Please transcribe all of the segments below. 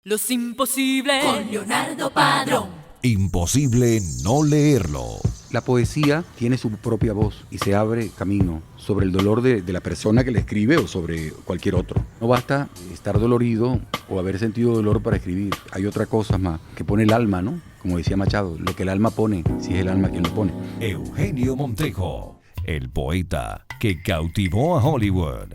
Los imposibles con Leonardo Padrón. Imposible no leerlo. La poesía tiene su propia voz y se abre camino sobre el dolor de la persona que le escribe o sobre cualquier otro. No basta estar dolorido o haber sentido dolor para escribir. Hay otra cosa más que pone el alma, ¿no? Como decía Machado, lo que el alma pone, si es el alma quien lo pone. Eugenio Montejo, el poeta que cautivó a Hollywood.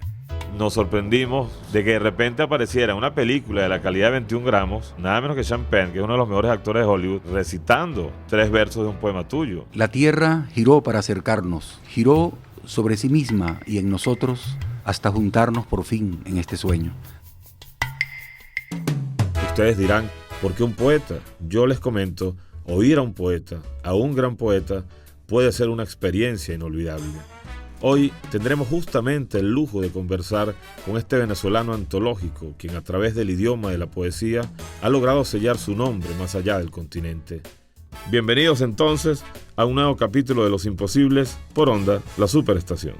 Nos sorprendimos de que de repente apareciera una película de la calidad de 21 gramos, nada menos que Sean Penn, que es uno de los mejores actores de Hollywood, recitando 3 versos de un poema tuyo. La tierra giró para acercarnos, giró sobre sí misma y en nosotros hasta juntarnos por fin en este sueño. Ustedes dirán, ¿por qué un poeta? Yo les comento, oír a un poeta, a un gran poeta, puede ser una experiencia inolvidable. Hoy tendremos justamente el lujo de conversar con este venezolano antológico, quien a través del idioma de la poesía ha logrado sellar su nombre más allá del continente. Bienvenidos entonces a un nuevo capítulo de Los Imposibles por Onda, la Superestación.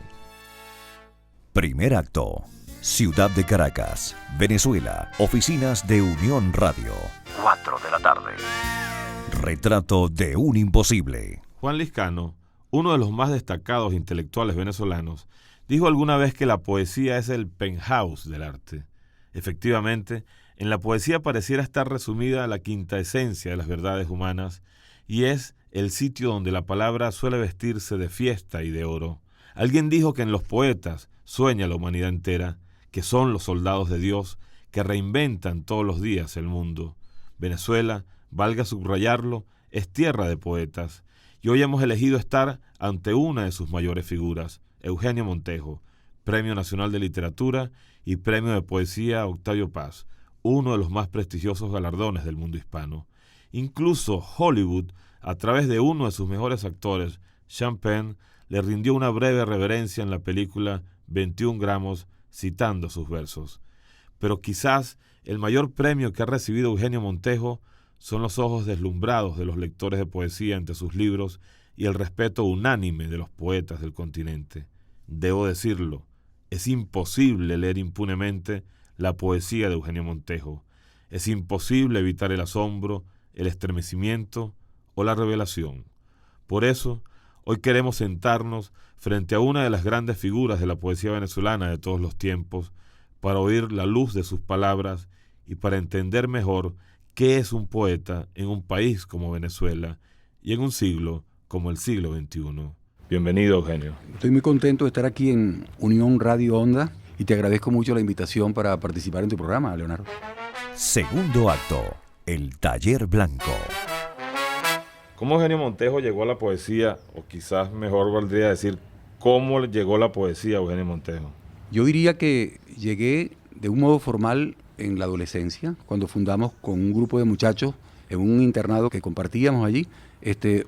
Primer acto. Ciudad de Caracas, Venezuela. Oficinas de Unión Radio. 4 de la tarde. Retrato de un imposible. Juan Lizcano, uno de los más destacados intelectuales venezolanos, dijo alguna vez que la poesía es el penthouse del arte. Efectivamente, en la poesía pareciera estar resumida la quinta esencia de las verdades humanas y es el sitio donde la palabra suele vestirse de fiesta y de oro. Alguien dijo que en los poetas sueña la humanidad entera, que son los soldados de Dios que reinventan todos los días el mundo. Venezuela, valga subrayarlo, es tierra de poetas. Y hoy hemos elegido estar ante una de sus mayores figuras, Eugenio Montejo, Premio Nacional de Literatura y Premio de Poesía Octavio Paz, uno de los más prestigiosos galardones del mundo hispano. Incluso Hollywood, a través de uno de sus mejores actores, Sean Penn, le rindió una breve reverencia en la película 21 gramos, citando sus versos. Pero quizás el mayor premio que ha recibido Eugenio Montejo son los ojos deslumbrados de los lectores de poesía ante sus libros y el respeto unánime de los poetas del continente. Debo decirlo, es imposible leer impunemente la poesía de Eugenio Montejo. Es imposible evitar el asombro, el estremecimiento o la revelación. Por eso, hoy queremos sentarnos frente a una de las grandes figuras de la poesía venezolana de todos los tiempos para oír la luz de sus palabras y para entender mejor ¿qué es un poeta en un país como Venezuela y en un siglo como el siglo XXI? Bienvenido, Eugenio. Estoy muy contento de estar aquí en Unión Radio Onda y te agradezco mucho la invitación para participar en tu programa, Leonardo. Segundo acto. El taller blanco. ¿Cómo Eugenio Montejo llegó a la poesía? O quizás mejor valdría decir, ¿cómo llegó la poesía a Eugenio Montejo? Yo diría que llegué de un modo formal en la adolescencia, cuando fundamos con un grupo de muchachos en un internado que compartíamos allí,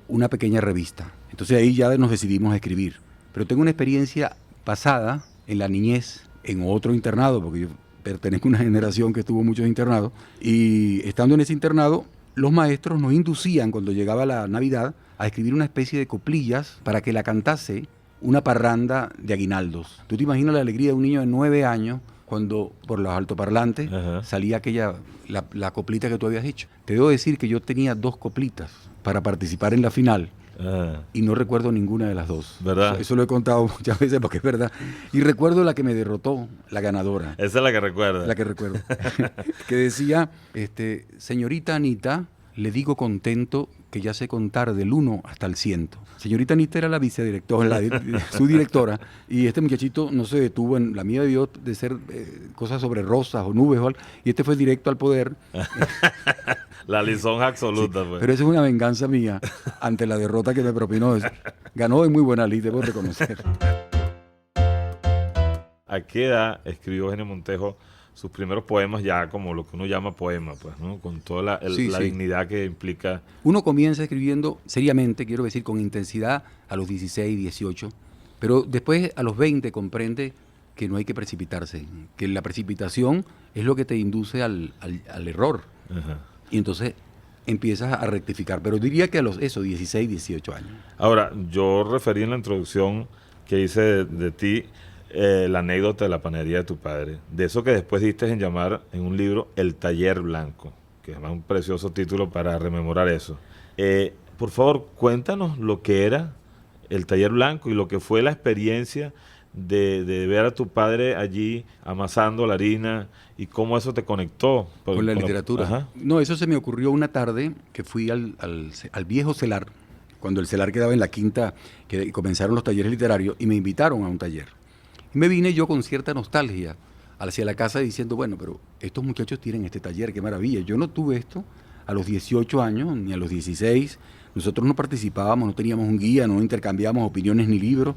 una pequeña revista. Entonces ahí ya nos decidimos a escribir. Pero tengo una experiencia pasada en la niñez, en otro internado, porque yo pertenezco a una generación que estuvo muchos internados, y estando en ese internado, los maestros nos inducían, cuando llegaba la Navidad, a escribir una especie de coplillas para que la cantase una parranda de aguinaldos. ¿Tú te imaginas la alegría de un niño de 9 años cuando por los altoparlantes salía la coplita que tú habías hecho? Te debo decir que yo tenía 2 coplitas para participar en la final y no recuerdo ninguna de las 2. ¿Verdad? Eso lo he contado muchas veces porque es verdad. Y recuerdo la que me derrotó, la ganadora. Esa es la que recuerda. La que recuerdo. Que decía, señorita Anita, le digo contento que ya sé contar del 1 hasta el 100. Señorita Anita era la vicedirectora, su directora, y este muchachito no se detuvo en la mía, debió de ser cosas sobre rosas o nubes o algo, y este fue directo al poder. La lisonja absoluta, sí, pues. Pero eso es una venganza mía ante la derrota que me propinó. Ganó en muy buena lid, debo reconocer. ¿A qué edad escribió Eugenio Montejo sus primeros poemas ya como lo que uno llama poema, pues, ¿no? Con toda la dignidad que implica? Uno comienza escribiendo seriamente, quiero decir, con intensidad a los 16, 18, pero después a los 20 comprende que no hay que precipitarse, que la precipitación es lo que te induce al error. Ajá. Y entonces empiezas a rectificar, pero diría que a los 16, 18 años. Ahora, yo referí en la introducción que hice de ti la anécdota de la panadería de tu padre, de eso que después diste en llamar en un libro El Taller Blanco, que es un precioso título para rememorar eso. Por favor, cuéntanos lo que era el Taller Blanco y lo que fue la experiencia de ver a tu padre allí amasando la harina y cómo eso te conectó con la literatura. Ajá. No, eso se me ocurrió una tarde que fui al viejo celar, cuando el celar quedaba en la quinta, que comenzaron los talleres literarios, y me invitaron a un taller. Y me vine yo con cierta nostalgia hacia la casa diciendo, bueno, pero estos muchachos tienen este taller, qué maravilla. Yo no tuve esto a los 18 años, ni a los 16. Nosotros no participábamos, no teníamos un guía, no intercambiábamos opiniones ni libros.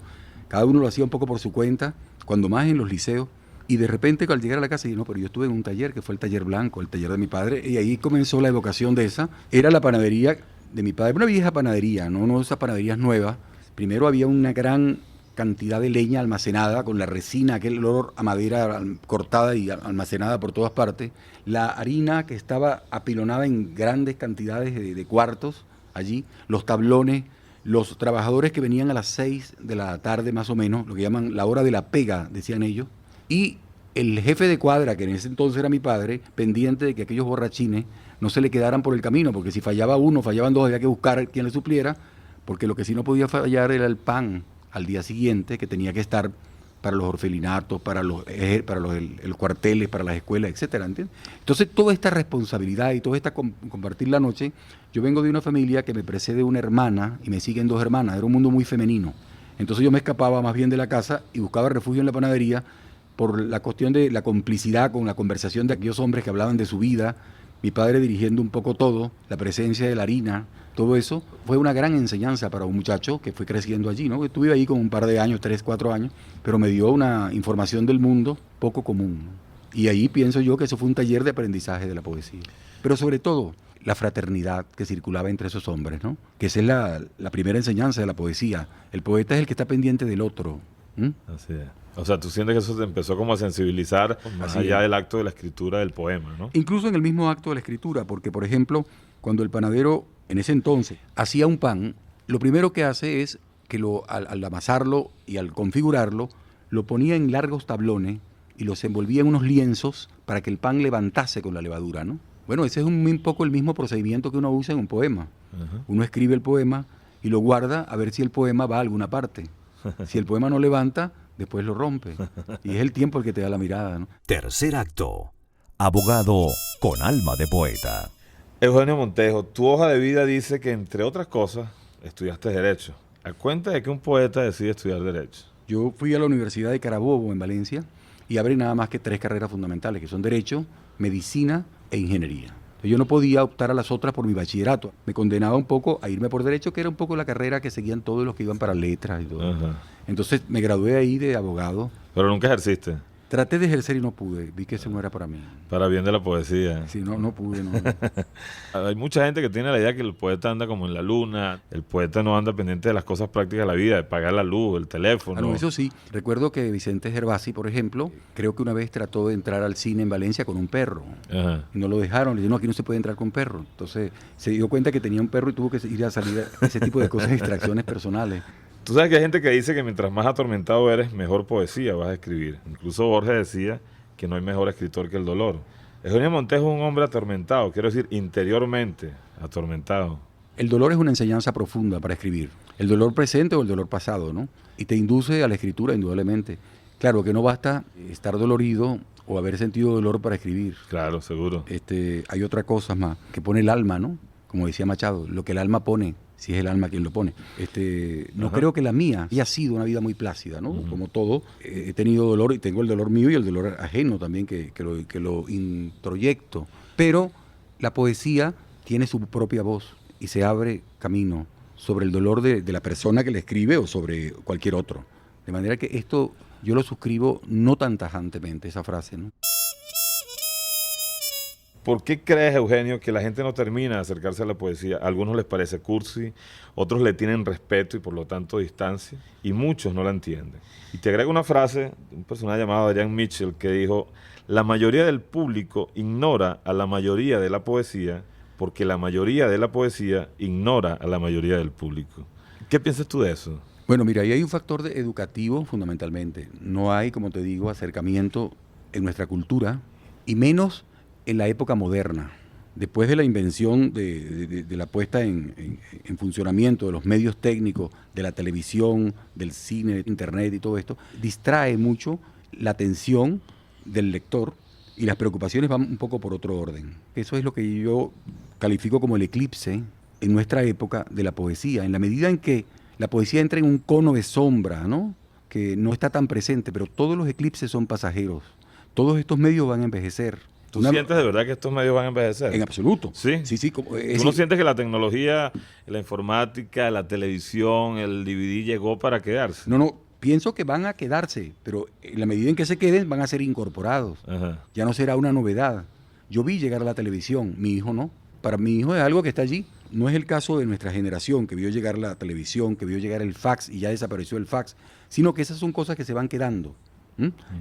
Cada uno lo hacía un poco por su cuenta, cuando más en los liceos. Y de repente, al llegar a la casa, dije, no, pero yo estuve en un taller que fue el Taller Blanco, el taller de mi padre, y ahí comenzó la evocación de esa. Era la panadería de mi padre, una vieja panadería, no esas panaderías nuevas. Primero había una gran cantidad de leña almacenada con la resina, aquel olor a madera cortada y almacenada por todas partes. La harina que estaba apilonada en grandes cantidades de cuartos allí, los tablones, los trabajadores que venían a las 6 de la tarde más o menos, lo que llaman la hora de la pega, decían ellos, y el jefe de cuadra, que en ese entonces era mi padre, pendiente de que aquellos borrachines no se le quedaran por el camino, porque si fallaba uno, fallaban dos, había que buscar quien le supliera, porque lo que sí no podía fallar era el pan al día siguiente, que tenía que estar para los orfelinatos, para los cuarteles, para las escuelas, etcétera, ¿entiendes? Entonces, toda esta responsabilidad y toda esta compartir la noche, yo vengo de una familia que me precede una hermana y me siguen dos hermanas, era un mundo muy femenino. Entonces yo me escapaba más bien de la casa y buscaba refugio en la panadería por la cuestión de la complicidad con la conversación de aquellos hombres que hablaban de su vida, mi padre dirigiendo un poco todo, la presencia de la harina, todo eso fue una gran enseñanza para un muchacho que fue creciendo allí, ¿no? Estuve ahí con un par de años, 3, 4 años, pero me dio una información del mundo poco común, ¿no? Y ahí pienso yo que eso fue un taller de aprendizaje de la poesía. Pero sobre todo, la fraternidad que circulaba entre esos hombres, ¿no? Que esa es la primera enseñanza de la poesía. El poeta es el que está pendiente del otro. Así es. O sea, tú sientes que eso te empezó como a sensibilizar más allá del acto de la escritura del poema, ¿no? Incluso en el mismo acto de la escritura, porque, por ejemplo, cuando el panadero, en ese entonces, hacía un pan, lo primero que hace es que al amasarlo y al configurarlo, lo ponía en largos tablones y los envolvía en unos lienzos para que el pan levantase con la levadura, ¿no? Bueno, ese es un poco el mismo procedimiento que uno usa en un poema. Uh-huh. Uno escribe el poema y lo guarda a ver si el poema va a alguna parte. Si el poema no levanta, después lo rompe. Y es el tiempo el que te da la mirada, ¿no? Tercer acto. Abogado con alma de poeta. Eugenio Montejo, tu hoja de vida dice que, entre otras cosas, estudiaste Derecho. ¿A cuenta de que un poeta decide estudiar Derecho? Yo fui a la Universidad de Carabobo, en Valencia, y abre nada más que 3 carreras fundamentales, que son Derecho, Medicina e Ingeniería. Yo no podía optar a las otras por mi bachillerato. Me condenaba un poco a irme por Derecho, que era un poco la carrera que seguían todos los que iban para Letras y todo. Uh-huh. Entonces me gradué ahí de abogado. ¿Pero nunca ejerciste? Traté de ejercer y no pude. Vi que eso no era para mí. Para bien de la poesía. Sí, no pude. No. Hay mucha gente que tiene la idea que el poeta anda como en la luna. El poeta no anda pendiente de las cosas prácticas de la vida, de pagar la luz, el teléfono. No, eso sí. Recuerdo que Vicente Gervasi, por ejemplo, creo que una vez trató de entrar al cine en Valencia con un perro. Ajá. Y no lo dejaron. Le dijeron, no, aquí no se puede entrar con perro. Entonces se dio cuenta que tenía un perro y tuvo que ir a salir a ese tipo de cosas, distracciones personales. Tú sabes que hay gente que dice que mientras más atormentado eres, mejor poesía vas a escribir. Incluso Borges decía que no hay mejor escritor que el dolor. Eugenio Montejo es un hombre atormentado, quiero decir, interiormente atormentado. El dolor es una enseñanza profunda para escribir. El dolor presente o el dolor pasado, ¿no? Y te induce a la escritura, indudablemente. Claro que no basta estar dolorido o haber sentido dolor para escribir. Claro, seguro. Hay otra cosa más, que pone el alma, ¿no? Como decía Machado, lo que el alma pone, si es el alma quien lo pone. No Ajá. Creo que la mía haya sido una vida muy plácida, ¿no? Uh-huh. Como todo, he tenido dolor y tengo el dolor mío y el dolor ajeno también que lo introyecto. Pero la poesía tiene su propia voz y se abre camino sobre el dolor de la persona que le escribe o sobre cualquier otro. De manera que esto yo lo suscribo no tan tajantemente, esa frase, ¿no? ¿Por qué crees, Eugenio, que la gente no termina de acercarse a la poesía? A algunos les parece cursi, otros le tienen respeto y por lo tanto distancia, y muchos no la entienden. Y te agrego una frase de un personaje llamado Adrian Mitchell que dijo: la mayoría del público ignora a la mayoría de la poesía porque la mayoría de la poesía ignora a la mayoría del público. ¿Qué piensas tú de eso? Bueno, mira, ahí hay un factor educativo fundamentalmente. No hay, como te digo, acercamiento en nuestra cultura y menos en la época moderna. Después de la invención de la puesta en funcionamiento de los medios técnicos, de la televisión, del cine, internet y todo esto, distrae mucho la atención del lector y las preocupaciones van un poco por otro orden. Eso es lo que yo califico como el eclipse en nuestra época de la poesía, en la medida en que la poesía entra en un cono de sombra, ¿no? Que no está tan presente, pero todos los eclipses son pasajeros. Todos estos medios van a envejecer. ¿Tú sientes de verdad que estos medios van a envejecer? En absoluto. Sí. Sí. ¿Tú no sientes que la tecnología, la informática, la televisión, el DVD llegó para quedarse? No, pienso que van a quedarse, pero en la medida en que se queden van a ser incorporados. Ajá. Ya no será una novedad. Yo vi llegar a la televisión, mi hijo no. Para mi hijo es algo que está allí. No es el caso de nuestra generación, que vio llegar la televisión, que vio llegar el fax y ya desapareció el fax, sino que esas son cosas que se van quedando.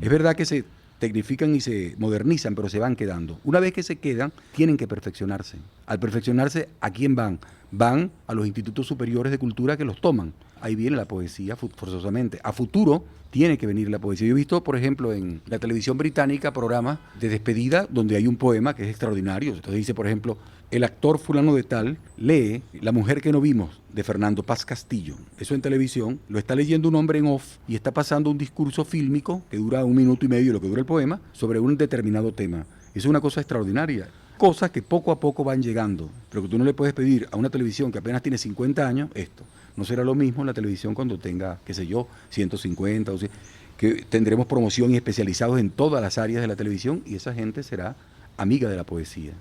Es verdad que se tecnifican y se modernizan, pero se van quedando. Una vez que se quedan, tienen que perfeccionarse. Al perfeccionarse, ¿a quién van? Van a los institutos superiores de cultura que los toman. Ahí viene la poesía forzosamente. A futuro tiene que venir la poesía. Yo he visto, por ejemplo, en la televisión británica programas de despedida donde hay un poema que es extraordinario. Entonces dice, por ejemplo, el actor fulano de tal lee La mujer que no vimos, de Fernando Paz Castillo. Eso en televisión, lo está leyendo un hombre en off y está pasando un discurso fílmico que dura 1 minuto y medio, lo que dura el poema, sobre un determinado tema. Eso es una cosa extraordinaria. Cosas que poco a poco van llegando, pero que tú no le puedes pedir a una televisión que apenas tiene 50 años esto. No será lo mismo en la televisión cuando tenga, qué sé yo, 150 o sea, que tendremos promoción y especializados en todas las áreas de la televisión y esa gente será amiga de la poesía.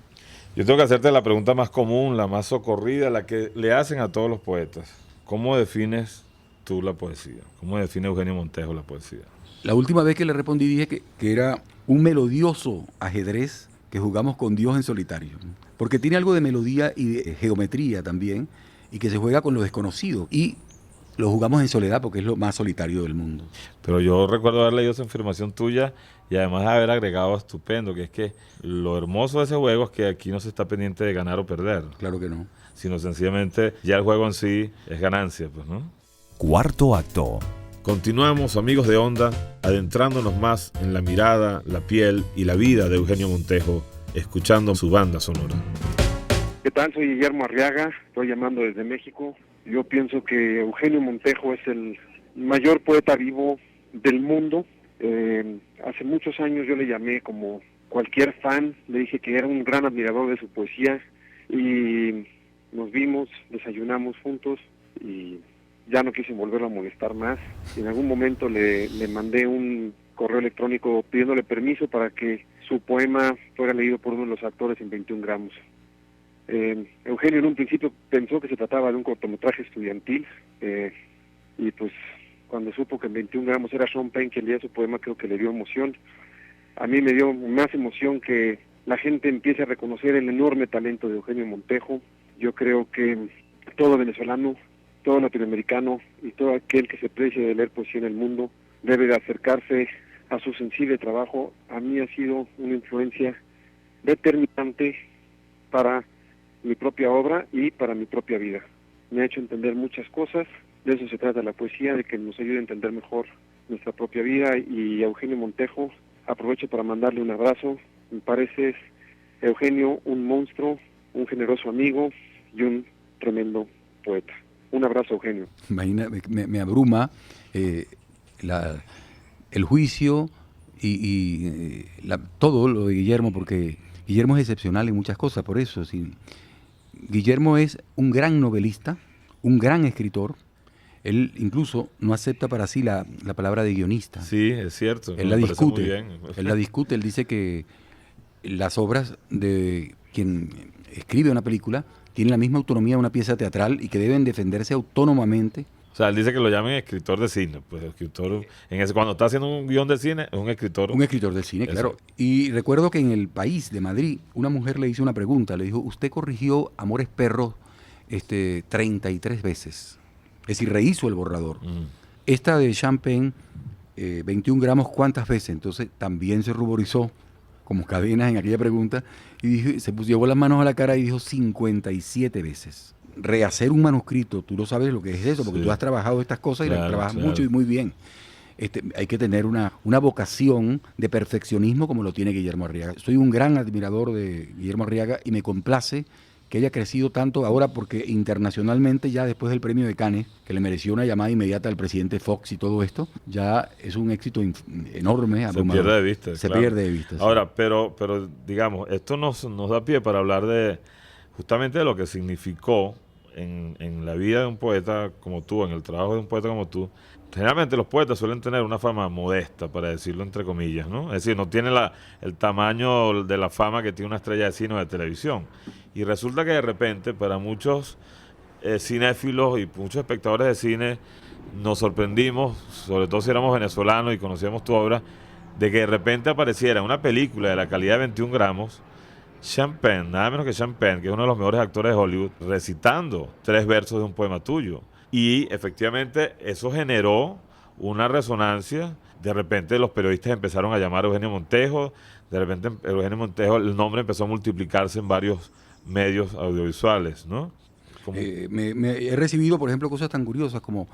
Yo tengo que hacerte la pregunta más común, la más socorrida, la que le hacen a todos los poetas. ¿Cómo defines tú la poesía? ¿Cómo define Eugenio Montejo la poesía? La última vez que le respondí dije que era un melodioso ajedrez que jugamos con Dios en solitario. Porque tiene algo de melodía y de geometría también, y que se juega con lo desconocido. Y lo jugamos en soledad porque es lo más solitario del mundo. Pero yo recuerdo haber leído esa afirmación tuya y además haber agregado estupendo, que es que lo hermoso de ese juego es que aquí no se está pendiente de ganar o perder. Claro que no. Sino sencillamente ya el juego en sí es ganancia, pues, ¿no? Cuarto acto. Continuamos, amigos de Onda, adentrándonos más en la mirada, la piel y la vida de Eugenio Montejo, escuchando su banda sonora. ¿Qué tal? Soy Guillermo Arriaga, estoy llamando desde México. Yo pienso que Eugenio Montejo es el mayor poeta vivo del mundo. Hace muchos años yo le llamé como cualquier fan, le dije que era un gran admirador de su poesía y nos vimos, desayunamos juntos y ya no quise volverlo a molestar más. En algún momento le mandé un correo electrónico pidiéndole permiso para que su poema fuera leído por uno de los actores en 21 gramos. Eugenio en un principio pensó que se trataba de un cortometraje estudiantil y pues cuando supo que en 21 gramos era Sean Penn quien leía su poema, creo que le dio emoción. A mí me dio más emoción que la gente empiece a reconocer el enorme talento de Eugenio Montejo. Yo creo que todo venezolano, todo latinoamericano y todo aquel que se precie de leer poesía en el mundo debe de acercarse a su sensible trabajo. A mí ha sido una influencia determinante para mi propia obra y para mi propia vida. Me ha hecho entender muchas cosas, de eso se trata la poesía, de que nos ayude a entender mejor nuestra propia vida, y a Eugenio Montejo aprovecho para mandarle un abrazo. Me parece, Eugenio, un monstruo, un generoso amigo y un tremendo poeta. Un abrazo, Eugenio. Imagina, me abruma el juicio y todo lo de Guillermo, porque Guillermo es excepcional en muchas cosas, por eso. Sí. Guillermo es un gran novelista, un gran escritor. Él incluso no acepta para sí la palabra de guionista. Sí, es cierto. Él la discute. Él la discute, él dice que las obras de quien escribe una película tienen la misma autonomía de una pieza teatral y que deben defenderse autónomamente. O sea, él dice que lo llamen escritor de cine. Pues escritor, cuando está haciendo un guión de cine, es un escritor. Un escritor de cine, claro. Y recuerdo que en El País de Madrid, una mujer le hizo una pregunta. Le dijo, usted corrigió Amores Perros 33 veces. Es decir, rehizo el borrador. Esta de Sean Penn, 21 gramos, ¿cuántas veces? Entonces también se ruborizó, como cadenas en aquella pregunta, y dijo, llevó las manos a la cara y dijo 57 veces. rehacer un manuscrito, tú no sabes lo que es eso, porque Sí. tú has trabajado estas cosas y las Claro, trabajas claro. mucho y muy bien. Hay que tener una vocación de perfeccionismo como lo tiene Guillermo Arriaga. Soy un gran admirador de Guillermo Arriaga y me complace que haya crecido tanto ahora porque internacionalmente ya después del premio de Cannes, que le mereció una llamada inmediata al presidente Fox y todo esto, ya es un éxito enorme. Se abrumador. pierde de vista. Se claro. pierde de vista. Sí. Ahora, pero digamos, esto nos da pie para hablar de justamente de lo que significó en la vida de un poeta como tú, en el trabajo de un poeta como tú. Generalmente los poetas suelen tener una fama modesta, para decirlo entre comillas, ¿no? Es decir, no tiene el tamaño de la fama que tiene una estrella de cine o de televisión. Y resulta que de repente, para muchos cinéfilos y muchos espectadores de cine, nos sorprendimos, sobre todo si éramos venezolanos y conocíamos tu obra, de que de repente apareciera una película de la calidad de 21 gramos, Sean Penn, nada menos que Sean Penn, que es uno de los mejores actores de Hollywood, recitando 3 versos de un poema tuyo. Y efectivamente eso generó una resonancia. De repente los periodistas empezaron a llamar a Eugenio Montejo, de repente Eugenio Montejo, el nombre empezó a multiplicarse en varios medios audiovisuales, ¿no? He recibido, por ejemplo, cosas tan curiosas como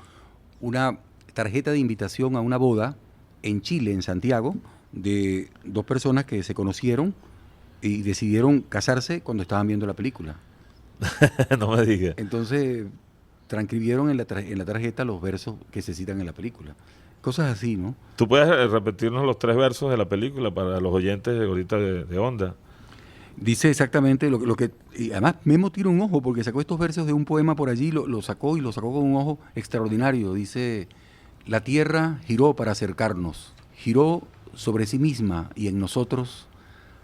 una tarjeta de invitación a una boda en Chile, en Santiago, de 2 personas que se conocieron y decidieron casarse cuando estaban viendo la película. No me digas. Entonces, transcribieron en la tarjeta los versos que se citan en la película. Cosas así, ¿no? ¿Tú puedes repetirnos los 3 versos de la película para los oyentes de ahorita de Onda? Dice exactamente lo que... Y además, Memo tira un ojo, porque sacó estos versos de un poema por allí, lo sacó con un ojo extraordinario. Dice, la tierra giró para acercarnos, giró sobre sí misma y en nosotros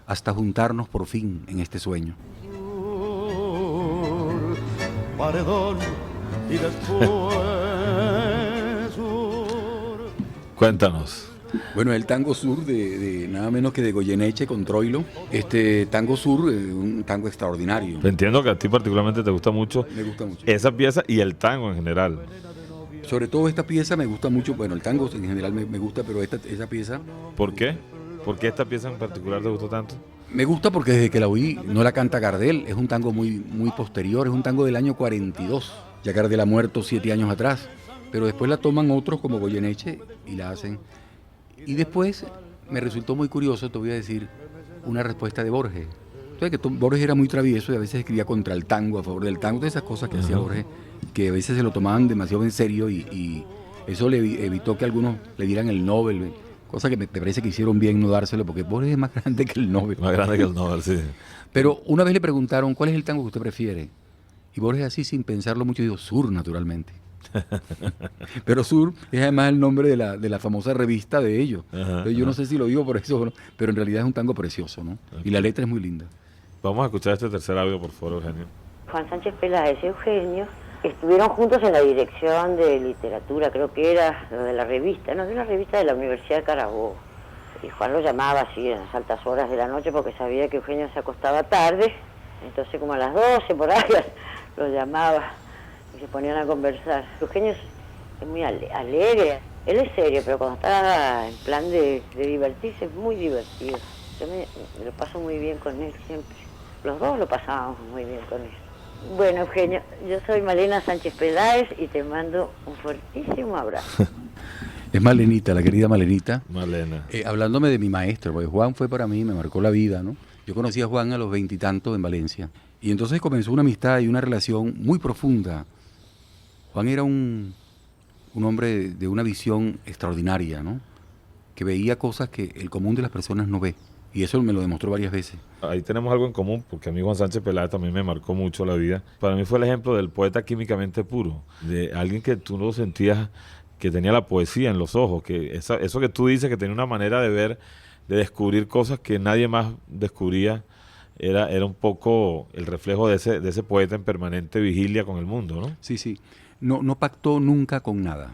hasta juntarnos por fin en este sueño. Paredón y después Cuéntanos. Bueno, el tango sur de nada menos que de Goyeneche con Troilo. Tango sur, un tango extraordinario. Entiendo que a ti particularmente te gusta mucho Me gusta mucho. esa pieza y el tango en general. Sobre todo esta pieza me gusta mucho. Bueno, el tango en general me gusta, pero esa pieza ¿Por qué? ¿Por qué esta pieza en particular te gustó tanto? me gusta porque desde que la oí no la canta Gardel. Es un tango muy posterior, es un tango del año 42. Ya Gardel ha muerto 7 años atrás. Pero después la toman otros como Goyeneche y la hacen. Y después me resultó muy curioso, te voy a decir, una respuesta de Borges. Sabes que Borges era muy travieso y a veces escribía contra el tango, a favor del tango, todas esas cosas que hacía Borges, que a veces se lo tomaban demasiado en serio y eso le evitó que algunos le dieran el Nobel, cosa que me parece que hicieron bien no dárselo, porque Borges es más grande que el Nobel. Más grande que el Nobel, sí. Pero una vez le preguntaron, ¿cuál es el tango que usted prefiere? Y Borges así, sin pensarlo mucho, dijo, Sur, naturalmente. Pero Sur es además el nombre de la famosa revista de ellos. Entonces, yo no sé si lo digo por eso, ¿no? Pero en realidad es un tango precioso, ¿no? Y la letra es muy linda. Vamos a escuchar este tercer audio, por favor, Eugenio. Juan Sánchez Peláez y Eugenio estuvieron juntos en la dirección de literatura, creo que era de la revista, no, de una revista de la Universidad de Carabobo. Y Juan lo llamaba así en las altas horas de la noche porque sabía que Eugenio se acostaba tarde, entonces como a las 12 por ahí lo llamaba y se ponían a conversar. Eugenio es muy alegre, él es serio, pero cuando está en plan de divertirse es muy divertido. Yo me lo paso muy bien con él siempre. Los dos lo pasábamos muy bien con él. Bueno, Eugenio, yo soy Malena Sánchez Peláez y te mando un fuertísimo abrazo. Es Malenita, la querida Malenita. Malena. Hablándome de mi maestro, porque Juan fue para mí, me marcó la vida, ¿no? Yo conocí a Juan a los 20 y tantos en Valencia. Y entonces comenzó una amistad y una relación muy profunda. Juan era un hombre de una visión extraordinaria, ¿no? Que veía cosas que el común de las personas no ve. Y eso me lo demostró varias veces. Ahí tenemos algo en común, porque a mí Juan Sánchez Peláez también me marcó mucho la vida. Para mí fue el ejemplo del poeta químicamente puro, de alguien que tú no sentías que tenía la poesía en los ojos, que eso que tú dices, que tenía una manera de ver, de descubrir cosas que nadie más descubría, era un poco el reflejo de ese poeta en permanente vigilia con el mundo, ¿no? Sí, sí. No pactó nunca con nada.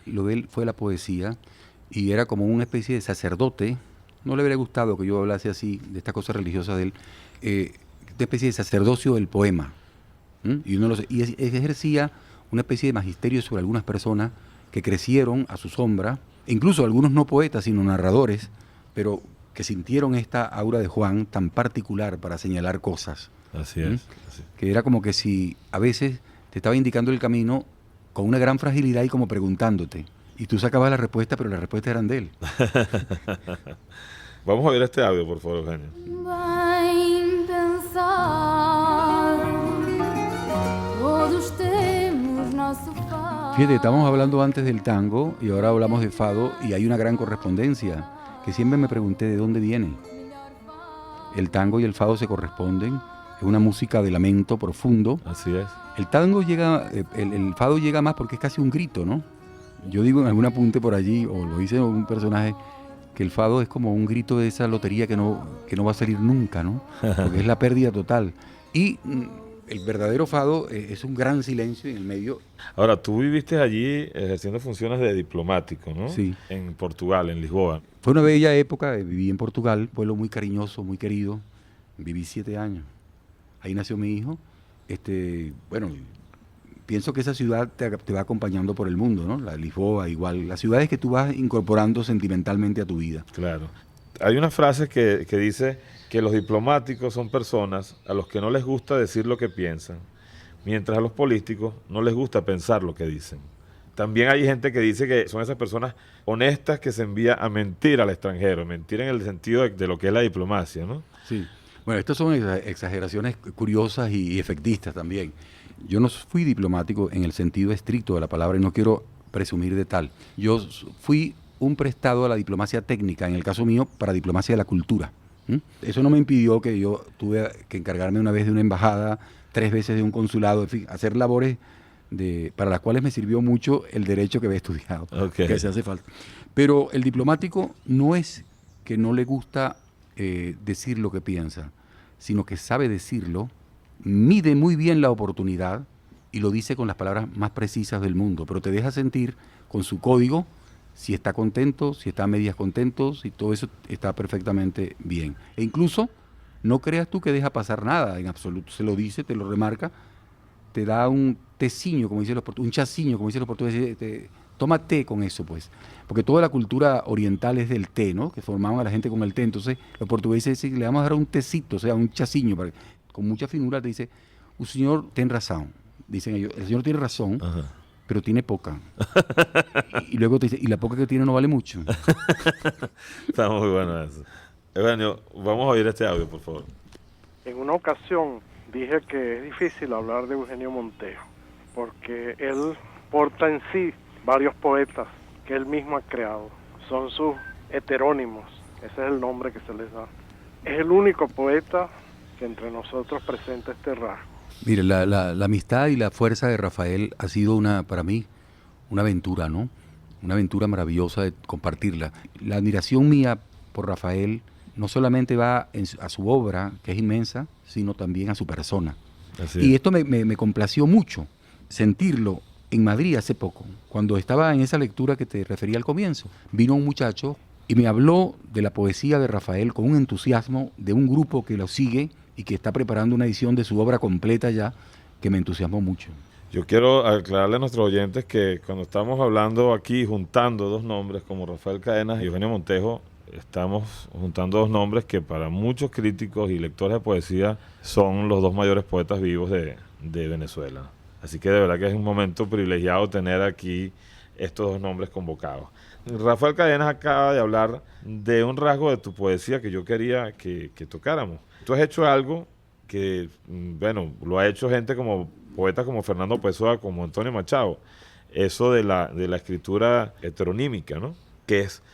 Lo de él fue la poesía y era como una especie de sacerdote. No le habría gustado que yo hablase así de esta cosa religiosa de él, de especie de sacerdocio del poema. Y ejercía una especie de magisterio sobre algunas personas que crecieron a su sombra, incluso algunos no poetas, sino narradores, pero que sintieron esta aura de Juan tan particular para señalar cosas. Así ¿Mm? es. Así. Que era como que si a veces te estaba indicando el camino con una gran fragilidad y como preguntándote. Y tú sacabas la respuesta, pero las respuestas eran de él. Vamos a ver este audio, por favor, Eugenio. Bem pensar, todos temos nosso fado. Fíjate, estábamos hablando antes del tango y ahora hablamos de fado y hay una gran correspondencia que siempre me pregunté de dónde viene. El tango y el fado se corresponden, es una música de lamento profundo. Así es. El tango llega, el fado llega más porque es casi un grito, ¿no? Yo digo en algún apunte por allí, o lo hice en un personaje, que el fado es como un grito de esa lotería que no va a salir nunca, ¿no? Porque es la pérdida total. Y el verdadero fado es un gran silencio en el medio. Ahora, tú viviste allí ejerciendo funciones de diplomático, ¿no? Sí. En Portugal, en Lisboa. Fue una bella época, viví en Portugal, pueblo muy cariñoso, muy querido. Viví 7 años. Ahí nació mi hijo. Bueno, pienso que esa ciudad te va acompañando por el mundo, ¿no? La Lisboa, igual. Las ciudades que tú vas incorporando sentimentalmente a tu vida. Claro. Hay una frase que dice que los diplomáticos son personas a los que no les gusta decir lo que piensan, mientras a los políticos no les gusta pensar lo que dicen. También hay gente que dice que son esas personas honestas que se envían a mentir al extranjero, mentir en el sentido de lo que es la diplomacia, ¿no? Sí. Bueno, estas son exageraciones curiosas y efectistas también. Yo no fui diplomático en el sentido estricto de la palabra y no quiero presumir de tal. Yo fui un prestado a la diplomacia técnica, en el caso mío, para diplomacia de la cultura. Eso no me impidió que yo tuve que encargarme una vez de una embajada, 3 veces de un consulado, en fin, hacer labores para las cuales me sirvió mucho el derecho que había estudiado, que se hace falta. Pero el diplomático no es que no le gusta decir lo que piensa, sino que sabe decirlo, mide muy bien la oportunidad y lo dice con las palabras más precisas del mundo, pero te deja sentir con su código si está contento, si está a medias contento, si todo eso está perfectamente bien. E incluso no creas tú que deja pasar nada en absoluto, se lo dice, te lo remarca, te da un teciño, como dicen los portugueses, un chaciño, como dicen los portugueses, toma té con eso, pues. Porque toda la cultura oriental es del té, ¿no? Que formaban a la gente con el té. Entonces, los portugueses dicen, le vamos a dar un tecito, o sea, un chaciño, con mucha finura te dice, un señor tiene razón. Dicen ellos, el señor tiene razón, Ajá. pero tiene poca. y luego te dice, y la poca que tiene no vale mucho. Está muy bueno eso. Eugenio, vamos a oír este audio, por favor. En una ocasión dije que es difícil hablar de Eugenio Montejo, porque él porta en sí varios poetas que él mismo ha creado. Son sus heterónimos, ese es el nombre que se les da. Es el único poeta que entre nosotros presenta este rasgo. Mire, la amistad y la fuerza de Rafael ha sido para mí, una aventura, ¿no? Una aventura maravillosa de compartirla. La admiración mía por Rafael no solamente va a su obra, que es inmensa, sino también a su persona. Así Y es. esto me complació mucho, sentirlo en Madrid hace poco, cuando estaba en esa lectura que te refería al comienzo. Vino un muchacho y me habló de la poesía de Rafael con un entusiasmo de un grupo que lo sigue y que está preparando una edición de su obra completa ya, que me entusiasmó mucho. Yo quiero aclararle a nuestros oyentes que cuando estamos hablando aquí, juntando 2 nombres como Rafael Cadenas y Eugenio Montejo, estamos juntando 2 nombres que para muchos críticos y lectores de poesía son los 2 mayores poetas vivos de Venezuela. Así que de verdad que es un momento privilegiado tener aquí estos 2 nombres convocados. Rafael Cadenas acaba de hablar de un rasgo de tu poesía que yo quería que tocáramos. Tú has hecho algo que, bueno, lo ha hecho gente como poetas como Fernando Pessoa, como Antonio Machado. Eso de la escritura heteronímica, ¿no? Que es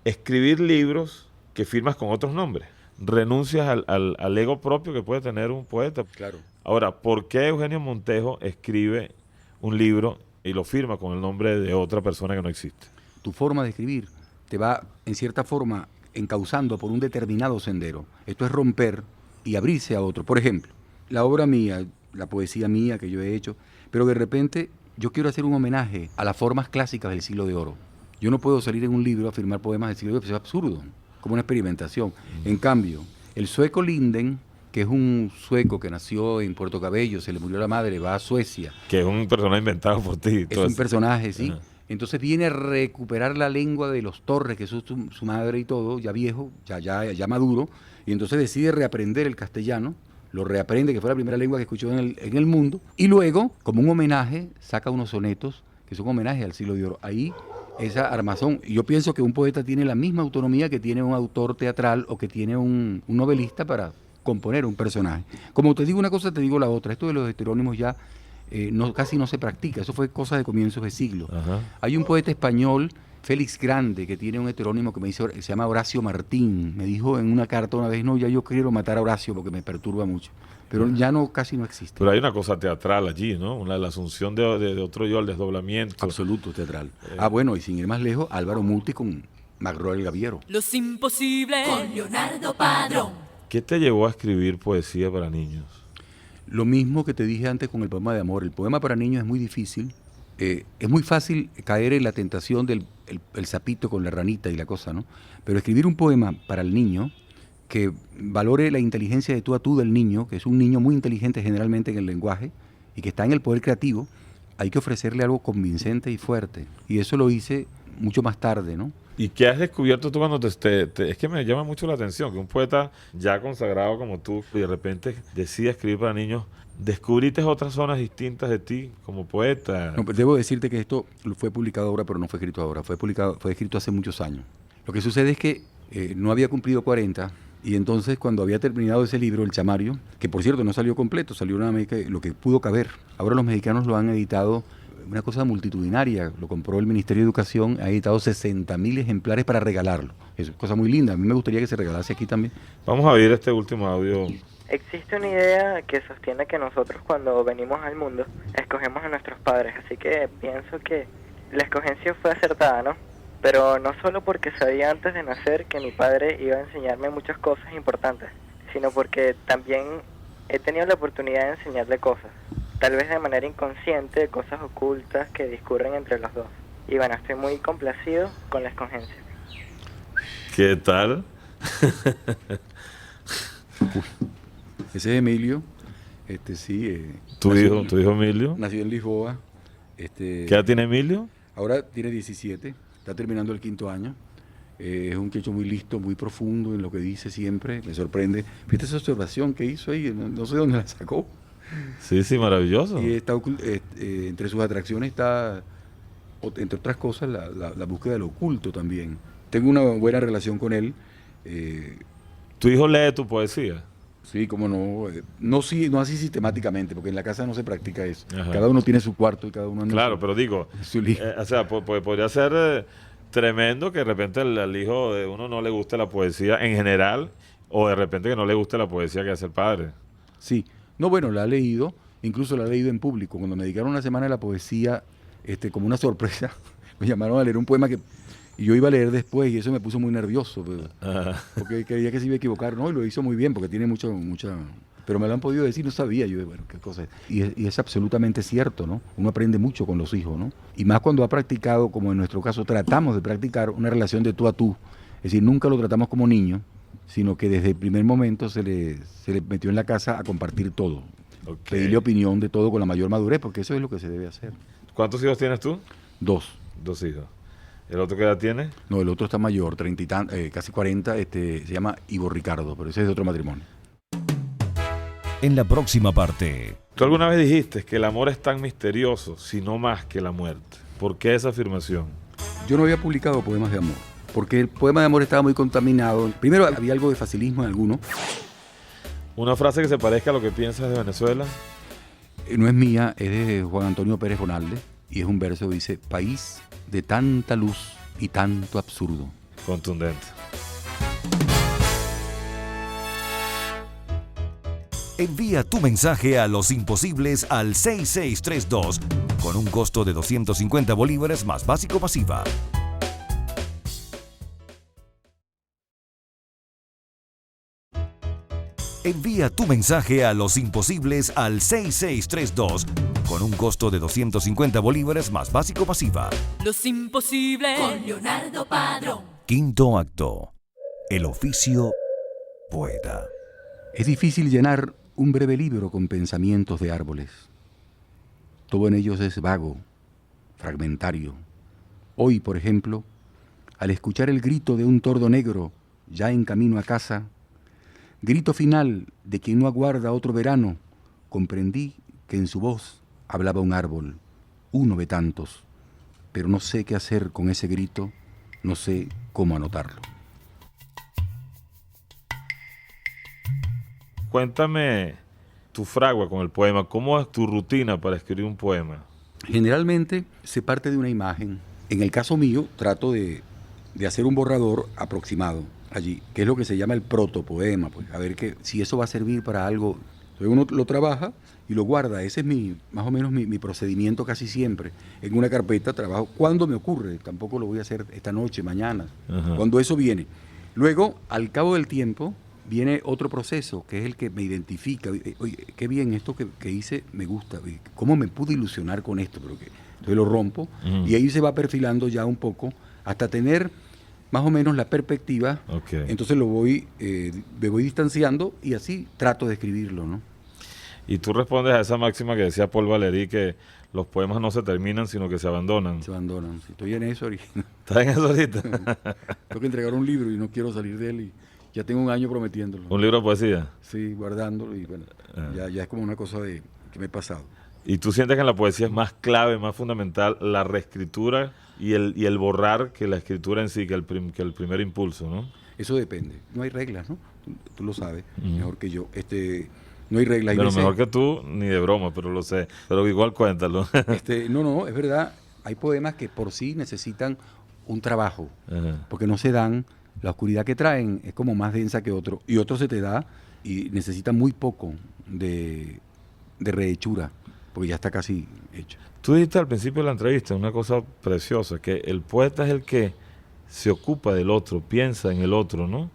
escribir libros que firmas con otros nombres. Renuncias al ego propio que puede tener un poeta. Claro. Ahora, ¿por qué Eugenio Montejo escribe un libro y lo firma con el nombre de otra persona que no existe? Tu forma de escribir te va, en cierta forma, encauzando por un determinado sendero. Esto es romper y abrirse a otro. Por ejemplo, la obra mía, la poesía mía que yo he hecho, pero de repente yo quiero hacer un homenaje a las formas clásicas del Siglo de Oro. Yo no puedo salir en un libro a firmar poemas del Siglo de Oro, eso es absurdo, como una experimentación. En cambio, el sueco Linden, que es un sueco que nació en Puerto Cabello, se le murió la madre, va a Suecia. Que es un personaje inventado por ti. Es un personaje, sí. Ajá. Entonces viene a recuperar la lengua de los Torres, que es su madre y todo, ya viejo, ya maduro, y entonces decide reaprender el castellano lo reaprende, que fue la primera lengua que escuchó en el mundo, y luego, como un homenaje, saca unos sonetos que son homenajes al Siglo de Oro. Ahí, esa armazón, yo pienso que un poeta tiene la misma autonomía que tiene un autor teatral o que tiene un novelista para componer un personaje. Como te digo una cosa, te digo la otra. Esto de los heterónimos ya casi no se practica, eso fue cosa de comienzos de siglo. Ajá. Hay un poeta español, Félix Grande, que tiene un heterónimo que se llama Horacio Martín. Me dijo en una carta una vez, no, ya yo quiero matar a Horacio porque me perturba mucho. Pero ya casi no existe. Pero hay una cosa teatral allí, ¿no? La asunción de otro yo, el desdoblamiento. Absoluto teatral. Bueno, y sin ir más lejos, Álvaro Muti con Magro el Gaviero. Los imposibles con Leonardo Padrón. ¿Qué te llevó a escribir poesía para niños? Lo mismo que te dije antes con el poema de amor. El poema para niños es muy difícil. Es muy fácil caer en la tentación del el sapito con la ranita y la cosa, ¿no? Pero escribir un poema para el niño que valore la inteligencia de tú a tú del niño, que es un niño muy inteligente generalmente en el lenguaje y que está en el poder creativo, hay que ofrecerle algo convincente y fuerte. Y eso lo hice mucho más tarde, ¿no? ¿Y qué has descubierto tú cuando es que me llama mucho la atención que un poeta ya consagrado como tú y de repente decide escribir para niños, descubriste otras zonas distintas de ti como poeta? No, debo decirte que esto fue publicado ahora, pero no fue escrito ahora, fue escrito hace muchos años. Lo que sucede es que no había cumplido 40 y entonces cuando había terminado ese libro, El Chamario, que por cierto no salió completo, salió nada más que lo que pudo caber. Ahora los mexicanos lo han editado, una cosa multitudinaria, lo compró el Ministerio de Educación, ha editado 60,000 ejemplares para regalarlo. Es una cosa muy linda, a mí me gustaría que se regalase aquí también. Vamos a oír este último audio. Existe una idea que sostiene que nosotros cuando venimos al mundo escogemos a nuestros padres, así que pienso que la escogencia fue acertada, ¿no? Pero no solo porque sabía antes de nacer que mi padre iba a enseñarme muchas cosas importantes, sino porque también he tenido la oportunidad de enseñarle cosas, tal vez de manera inconsciente, cosas ocultas que discurren entre los dos. Y bueno, estoy muy complacido con la escogencia. ¿Qué tal? Ese es Emilio, ¿Tu hijo Emilio? Nació en Lisboa. ¿Qué edad tiene Emilio? Ahora tiene 17, está terminando el 5º año. Es un muchacho muy listo, muy profundo en lo que dice siempre, me sorprende. ¿Viste esa observación que hizo ahí? No sé dónde la sacó. Sí, maravilloso. Y está, entre sus atracciones está, entre otras cosas, la búsqueda del oculto también. Tengo una buena relación con él. ¿Tu hijo lee tu poesía? Sí, cómo no. No así sistemáticamente, porque en la casa no se practica eso. Ajá. Cada uno tiene su cuarto y cada uno... Claro, pero digo, o sea, podría ser tremendo que de repente al hijo de uno no le guste la poesía en general, o de repente que no le guste la poesía que hace el padre. Sí. No, bueno, la ha leído, incluso la ha leído en público. Cuando me dedicaron una semana de la poesía, como una sorpresa, me llamaron a leer un poema que yo iba a leer después y eso me puso muy nervioso, porque creía que se iba a equivocar, ¿no? Y lo hizo muy bien porque tiene mucha... Pero me lo han podido decir, no sabía yo, bueno, qué cosa es. Y es absolutamente cierto, ¿no? Uno aprende mucho con los hijos, ¿no? Y más cuando ha practicado, como en nuestro caso tratamos de practicar una relación de tú a tú. Es decir, nunca lo tratamos como niño, sino que desde el primer momento se le metió en la casa a compartir todo. Okay. Pedirle opinión de todo con la mayor madurez, porque eso es lo que se debe hacer. ¿Cuántos hijos tienes tú? 2. 2 hijos. ¿El otro qué edad tiene? No, el otro está mayor, 30 y casi 40, se llama Ivo Ricardo, pero ese es de otro matrimonio. En la próxima parte. Tú alguna vez dijiste que el amor es tan misterioso, si no más que la muerte. ¿Por qué esa afirmación? Yo no había publicado poemas de amor, porque el poema de amor estaba muy contaminado. Primero había algo de facilismo en alguno. ¿Una frase que se parezca a lo que piensas de Venezuela? No es mía, es de Juan Antonio Pérez Bonalde, y es un verso que dice: país de tanta luz y tanto absurdo. Contundente. Envía tu mensaje a Los Imposibles al 6632 con un costo de 250 bolívares más básico masiva. Envía tu mensaje a Los Imposibles al 6632 con un costo de 250 bolívares más básico masiva. Los imposibles con Leonardo Padrón. 5º acto. El oficio poeta. Es difícil llenar un breve libro con pensamientos de árboles. Todo en ellos es vago, fragmentario. Hoy, por ejemplo, al escuchar el grito de un tordo negro ya en camino a casa, Grito final de quien no aguarda otro verano. Comprendí que en su voz hablaba un árbol, uno de tantos, pero no sé qué hacer con ese grito, no sé cómo anotarlo. Cuéntame tu fragua con el poema. ¿Cómo es tu rutina para escribir un poema? Generalmente se parte de una imagen. En el caso mío, trato de hacer un borrador aproximado allí, que es lo que se llama el protopoema, pues, a ver si eso va a servir para algo. Entonces uno lo trabaja y lo guarda. Ese es más o menos mi procedimiento casi siempre. En una carpeta trabajo cuando me ocurre, tampoco lo voy a hacer esta noche, mañana, cuando eso viene. Luego, al cabo del tiempo, viene otro proceso, que es el que me identifica. Oye, qué bien, esto que hice me gusta. ¿Cómo me pude ilusionar con esto? Entonces lo rompo y ahí se va perfilando ya un poco hasta tener más o menos la perspectiva. Okay. Entonces me voy distanciando y así trato de escribirlo, ¿no? Y tú respondes a esa máxima que decía Paul Valéry, que los poemas no se terminan, sino que se abandonan. Se abandonan, sí. Estoy en eso ahorita. ¿Estás en eso ahorita? Tengo que entregar un libro y no quiero salir de él y ya tengo un año prometiéndolo. ¿Un libro de poesía? Sí, guardándolo y bueno, ya es como una cosa que me he pasado. ¿Y tú sientes que en la poesía es más clave, más fundamental la reescritura y el borrar que la escritura en sí, que el primer impulso, ¿no? Eso depende. No hay reglas, ¿no? Tú lo sabes mejor que yo. No hay reglas. Pero mejor que tú, ni de broma, pero lo sé. Pero igual cuéntalo. No, es verdad. Hay poemas que por sí necesitan un trabajo, porque no se dan. La oscuridad que traen es como más densa que otro. Y otro se te da y necesita muy poco de rehechura, porque ya está casi hecho. Tú dijiste al principio de la entrevista una cosa preciosa, que el poeta es el que se ocupa del otro, piensa en el otro, ¿no?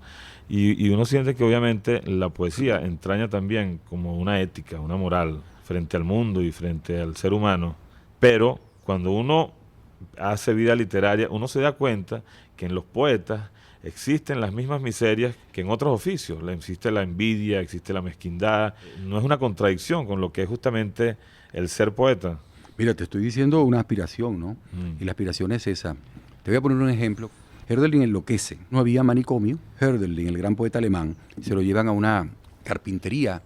Y uno siente que obviamente la poesía entraña también como una ética, una moral frente al mundo y frente al ser humano. Pero cuando uno hace vida literaria, uno se da cuenta que en los poetas existen las mismas miserias que en otros oficios. Existe la envidia, existe la mezquindad. No es una contradicción con lo que es justamente el ser poeta. Mira, te estoy diciendo una aspiración, ¿no? Y la aspiración es esa. Te voy a poner un ejemplo. Hölderlin enloquece. No había manicomio. Hölderlin, el gran poeta alemán, se lo llevan a una carpintería,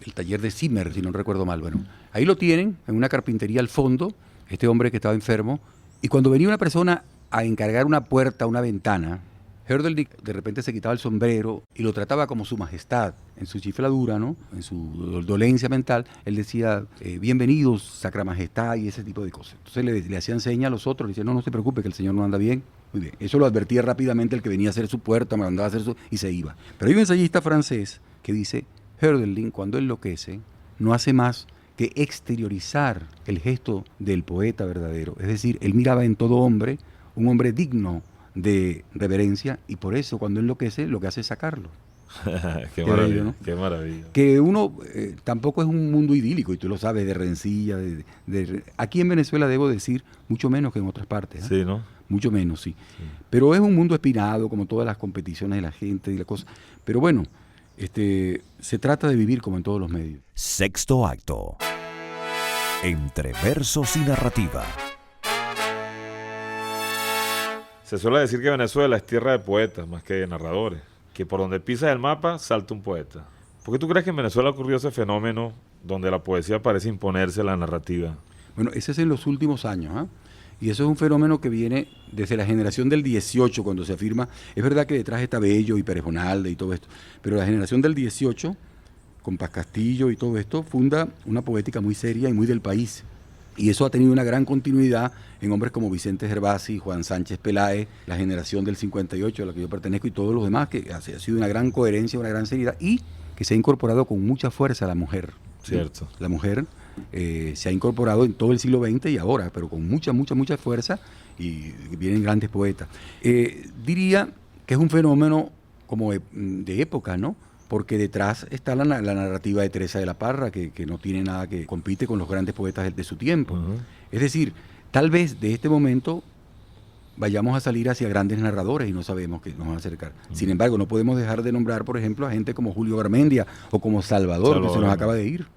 el taller de Zimmer, si no recuerdo mal. Bueno, ahí lo tienen, en una carpintería al fondo, este hombre que estaba enfermo. Y cuando venía una persona a encargar una puerta, una ventana, Hölderlin de repente se quitaba el sombrero y lo trataba como su majestad, en su chifladura, ¿no? En su dolencia mental. Él decía, bienvenidos, sacra majestad, y ese tipo de cosas. Entonces le hacían señas a los otros, le decían, no se preocupe, que el señor no anda bien. Muy bien. Eso lo advertía rápidamente el que venía a hacer su puerta, me mandaba a hacer y se iba. Pero hay un ensayista francés que dice, Hölderlin, cuando enloquece, no hace más que exteriorizar el gesto del poeta verdadero. Es decir, él miraba en todo hombre un hombre digno de reverencia, y por eso cuando enloquece lo que hace es sacarlo. Qué maravilla, ¿no? Qué maravilla. Que uno tampoco es un mundo idílico, y tú lo sabes, de rencilla. Aquí en Venezuela, debo decir, mucho menos que en otras partes. Sí, ¿no? Mucho menos, sí. Pero es un mundo espinado, como todas las competiciones de la gente y la cosa. Pero bueno, se trata de vivir como en todos los medios. Sexto acto. Entre versos y narrativa. Se suele decir que Venezuela es tierra de poetas más que de narradores, que por donde pisas el mapa salta un poeta. ¿Por qué tú crees que en Venezuela ocurrió ese fenómeno donde la poesía parece imponerse a la narrativa? Bueno, ese es en los últimos años, ¿eh? Y eso es un fenómeno que viene desde la generación del 18, cuando se afirma. Es verdad que detrás está Bello y Pérez Bonalde y todo esto, pero la generación del 18, con Paz Castillo y todo esto, funda una poética muy seria y muy del país. Y eso ha tenido una gran continuidad en hombres como Vicente Gervasi, Juan Sánchez Peláez, la generación del 58 a la que yo pertenezco y todos los demás, que ha sido una gran coherencia, una gran seriedad, y que se ha incorporado con mucha fuerza la mujer. Cierto. La mujer se ha incorporado en todo el siglo XX y ahora, pero con mucha fuerza, y vienen grandes poetas. Diría que es un fenómeno como de época, ¿no? Porque detrás está la narrativa de Teresa de la Parra, que no tiene nada, que compite con los grandes poetas de su tiempo. Es decir, tal vez de este momento vayamos a salir hacia grandes narradores y no sabemos que nos van a acercar. Sin embargo, no podemos dejar de nombrar, por ejemplo, a gente como Julio Garmendia o como Salvador, que se nos acaba de ir,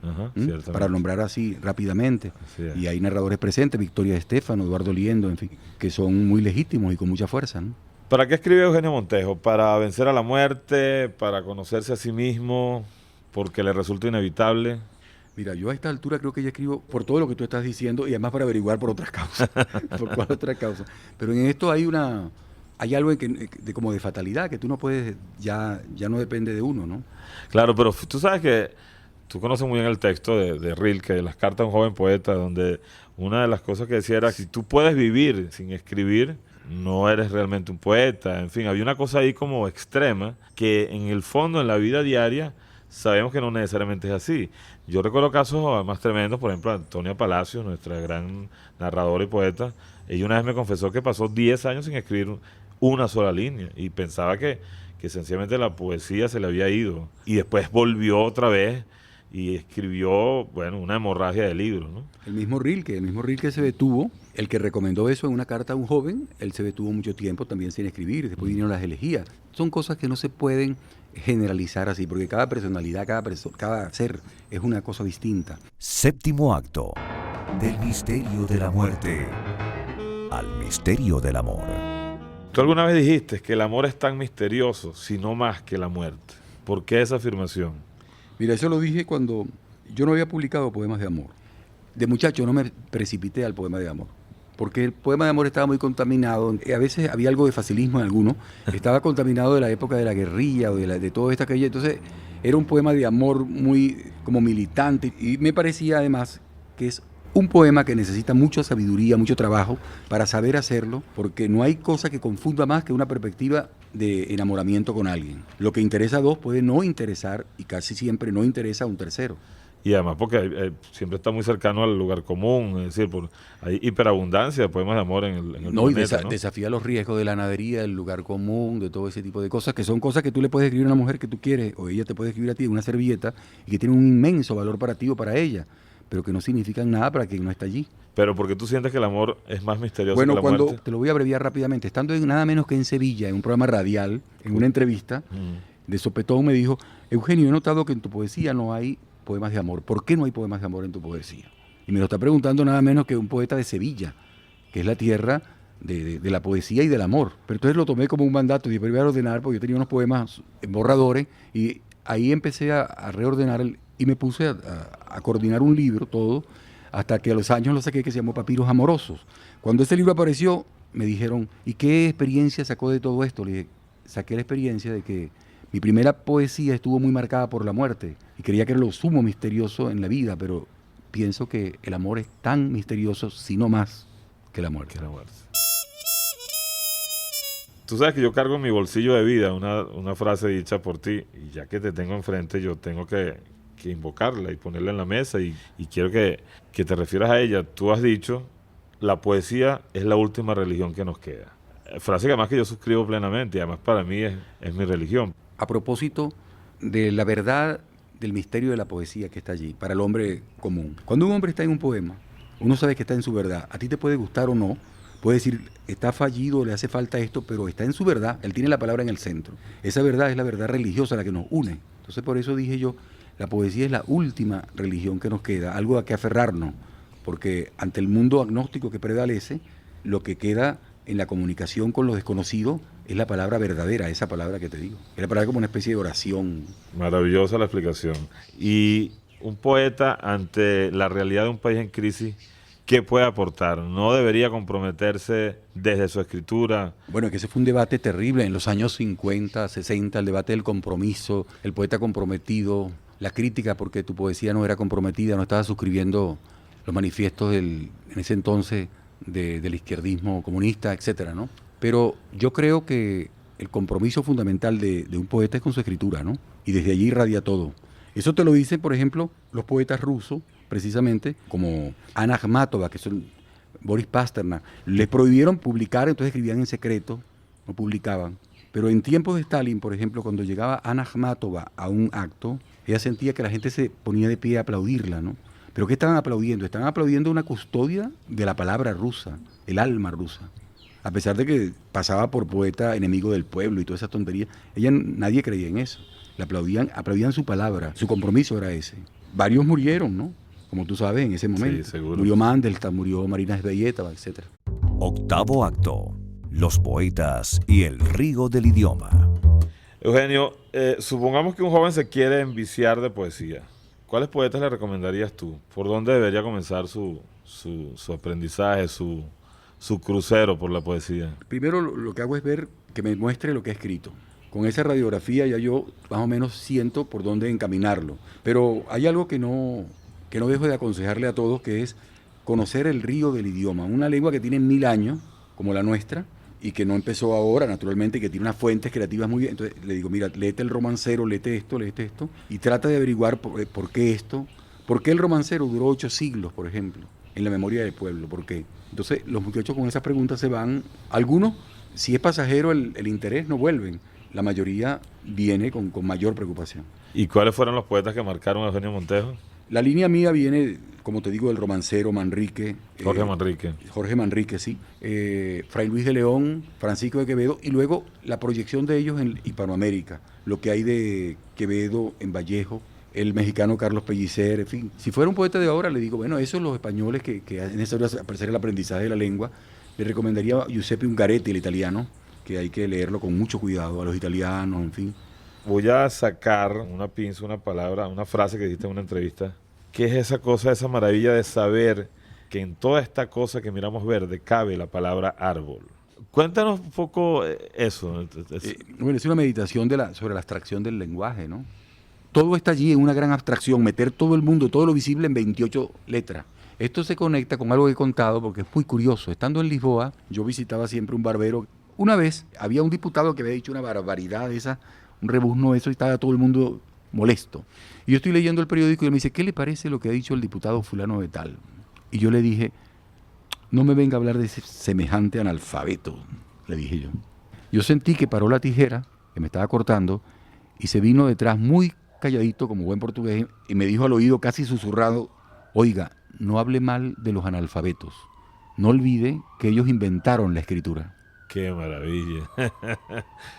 para nombrar así rápidamente. Así y hay narradores presentes, Victoria Estefano, Eduardo Liendo, en fin, que son muy legítimos y con mucha fuerza, ¿no? ¿Para qué escribe Eugenio Montejo? ¿Para vencer a la muerte? ¿Para conocerse a sí mismo? ¿Porque le resulta inevitable? Mira, yo a esta altura creo que ya escribo por todo lo que tú estás diciendo y además para averiguar por otras causas. ¿Por cuál otra causa? Pero en esto hay algo como de fatalidad, que tú no puedes, ya no depende de uno, ¿no? Claro, pero tú sabes que tú conoces muy bien el texto de Rilke, de las cartas de un joven poeta, donde una de las cosas que decía era, si tú puedes vivir sin escribir, no eres realmente un poeta. En fin, había una cosa ahí como extrema, que en el fondo, en la vida diaria, sabemos que no necesariamente es así. Yo recuerdo casos más tremendos, por ejemplo, Antonia Palacios, nuestra gran narradora y poeta. Ella una vez me confesó que pasó 10 años sin escribir una sola línea y pensaba que sencillamente la poesía se le había ido. Y después volvió otra vez y escribió, bueno, una hemorragia de libros, ¿no? El mismo Rilke se detuvo, el que recomendó eso en una carta a un joven, él se detuvo mucho tiempo también sin escribir, después vinieron las elegías. Son cosas que no se pueden generalizar así, porque cada personalidad, cada ser es una cosa distinta. Séptimo acto. Del misterio de la muerte al misterio del amor. Tú alguna vez dijiste que el amor es tan misterioso, si no más que la muerte. ¿Por qué esa afirmación? Mira, eso lo dije cuando yo no había publicado poemas de amor. De muchacho no me precipité al poema de amor, porque el poema de amor estaba muy contaminado. A veces había algo de facilismo en alguno. Estaba contaminado de la época de la guerrilla o de todo esto, aquello. Entonces era un poema de amor muy como militante. Y me parecía además que es un poema que necesita mucha sabiduría, mucho trabajo para saber hacerlo, porque no hay cosa que confunda más que una perspectiva de enamoramiento con alguien. Lo que interesa a dos puede no interesar, y casi siempre no interesa a un tercero. Y además porque siempre está muy cercano al lugar común, es decir, hay hiperabundancia de poemas de amor en el planeta, ¿no? Desafía los riesgos de la nadería, del lugar común, de todo ese tipo de cosas, que son cosas que tú le puedes escribir a una mujer que tú quieres, o ella te puede escribir a ti en una servilleta, y que tiene un inmenso valor para ti o para ella, pero que no significan nada para quien no está allí. Pero porque tú sientes que el amor es más misterioso que la muerte. Te lo voy a abreviar rápidamente, estando nada menos que en Sevilla, en un programa radial, en una entrevista, de sopetón me dijo, Eugenio, he notado que en tu poesía no hay poemas de amor. ¿Por qué no hay poemas de amor en tu poesía? Y me lo está preguntando nada menos que un poeta de Sevilla, que es la tierra de la poesía y del amor. Pero entonces lo tomé como un mandato y voy a ordenar, porque yo tenía unos poemas en borradores, y ahí empecé a reordenar y me puse a coordinar un libro, todo, hasta que a los años lo saqué, que se llamó Papiros Amorosos. Cuando ese libro apareció, me dijeron, ¿y qué experiencia sacó de todo esto? Le dije, saqué la experiencia de que mi primera poesía estuvo muy marcada por la muerte y creía que era lo sumo misterioso en la vida, pero pienso que el amor es tan misterioso, si no más, que la muerte. Tú sabes que yo cargo en mi bolsillo de vida una frase dicha por ti, y ya que te tengo enfrente, yo tengo que invocarla y ponerla en la mesa, y quiero que te refieras a ella. Tú has dicho, la poesía es la última religión que nos queda. Frase que además que yo suscribo plenamente, y además para mí es mi religión. A propósito de la verdad del misterio de la poesía que está allí, para el hombre común. Cuando un hombre está en un poema, uno sabe que está en su verdad. A ti te puede gustar o no, puede decir, está fallido, le hace falta esto, pero está en su verdad. Él tiene la palabra en el centro. Esa verdad es la verdad religiosa, la que nos une. Entonces por eso dije yo, la poesía es la última religión que nos queda, algo a que aferrarnos, porque ante el mundo agnóstico que prevalece, lo que queda en la comunicación con lo desconocido es la palabra verdadera, esa palabra que te digo. Es la palabra como una especie de oración. Maravillosa la explicación. Y un poeta ante la realidad de un país en crisis, ¿qué puede aportar? ¿No debería comprometerse desde su escritura? Bueno, que ese fue un debate terrible en los años 50, 60, el debate del compromiso, el poeta comprometido, la crítica porque tu poesía no era comprometida, no estaba suscribiendo los manifiestos en ese entonces del izquierdismo comunista, etcétera, ¿no? Pero yo creo que el compromiso fundamental de un poeta es con su escritura, ¿no? Y desde allí irradia todo. Eso te lo dicen, por ejemplo, los poetas rusos, precisamente, como Anna Akhmatova, que son Boris Pasternak. Les prohibieron publicar, entonces escribían en secreto, no publicaban. Pero en tiempos de Stalin, por ejemplo, cuando llegaba Anna Akhmatova a un acto, ella sentía que la gente se ponía de pie a aplaudirla, ¿no? ¿Pero qué estaban aplaudiendo? Estaban aplaudiendo una custodia de la palabra rusa, el alma rusa. A pesar de que pasaba por poeta enemigo del pueblo y toda esa tontería, nadie creía en eso. Le aplaudían su palabra, su compromiso era ese. Varios murieron, ¿no? Como tú sabes, en ese momento. Sí, seguro. Murió Mandelstam, murió Marina Svedjetova, etc. Octavo acto. los poetas y el río del idioma. Eugenio, supongamos que un joven se quiere enviciar de poesía. ¿Cuáles poetas le recomendarías tú? ¿Por dónde debería comenzar su aprendizaje, su crucero por la poesía? Primero lo que hago es ver que me muestre lo que ha escrito. Con esa radiografía ya yo más o menos siento por dónde encaminarlo. Pero hay algo que no dejo de aconsejarle a todos, que es conocer el río del idioma. Una lengua que tiene 1000 años, como la nuestra, y que no empezó ahora, naturalmente, que tiene unas fuentes creativas muy bien. Entonces le digo, mira, léete el romancero, léete esto, y trata de averiguar por qué esto. ¿Por qué el romancero duró 8 siglos, por ejemplo, en la memoria del pueblo? ¿Por qué? Entonces los muchachos con esas preguntas se van. Algunos, si es pasajero el interés, no vuelven. La mayoría viene con mayor preocupación. ¿Y cuáles fueron los poetas que marcaron a Eugenio Montejo? La línea mía viene, como te digo, del romancero Manrique. Jorge Manrique. Jorge Manrique, sí. Fray Luis de León, Francisco de Quevedo, y luego la proyección de ellos en Hispanoamérica. Lo que hay de Quevedo en Vallejo, el mexicano Carlos Pellicer, en fin. Si fuera un poeta de ahora, le digo, bueno, esos los españoles que es necesario apreciar el aprendizaje de la lengua. Le recomendaría a Giuseppe Ungaretti, el italiano, que hay que leerlo con mucho cuidado, a los italianos, en fin. Voy a sacar una pinza, una palabra, una frase que dijiste en una entrevista. ¿Qué es esa cosa, esa maravilla de saber que en toda esta cosa que miramos verde cabe la palabra árbol? Cuéntanos un poco eso. Bueno, es una meditación sobre la abstracción del lenguaje, ¿no? Todo está allí en una gran abstracción, meter todo el mundo, todo lo visible en 28 letras. Esto se conecta con algo que he contado porque es muy curioso. Estando en Lisboa, yo visitaba siempre un barbero. Una vez había un diputado que había dicho una barbaridad de esa, un rebuzno de eso, y estaba todo el mundo molesto. Y yo estoy leyendo el periódico y él me dice, ¿qué le parece lo que ha dicho el diputado fulano de tal? Y yo le dije, no me venga a hablar de ese semejante analfabeto, le dije yo. Yo sentí que paró la tijera, que me estaba cortando, y se vino detrás muy calladito, como buen portugués, y me dijo al oído casi susurrado, oiga, no hable mal de los analfabetos. No olvide que ellos inventaron la escritura. ¡Qué maravilla!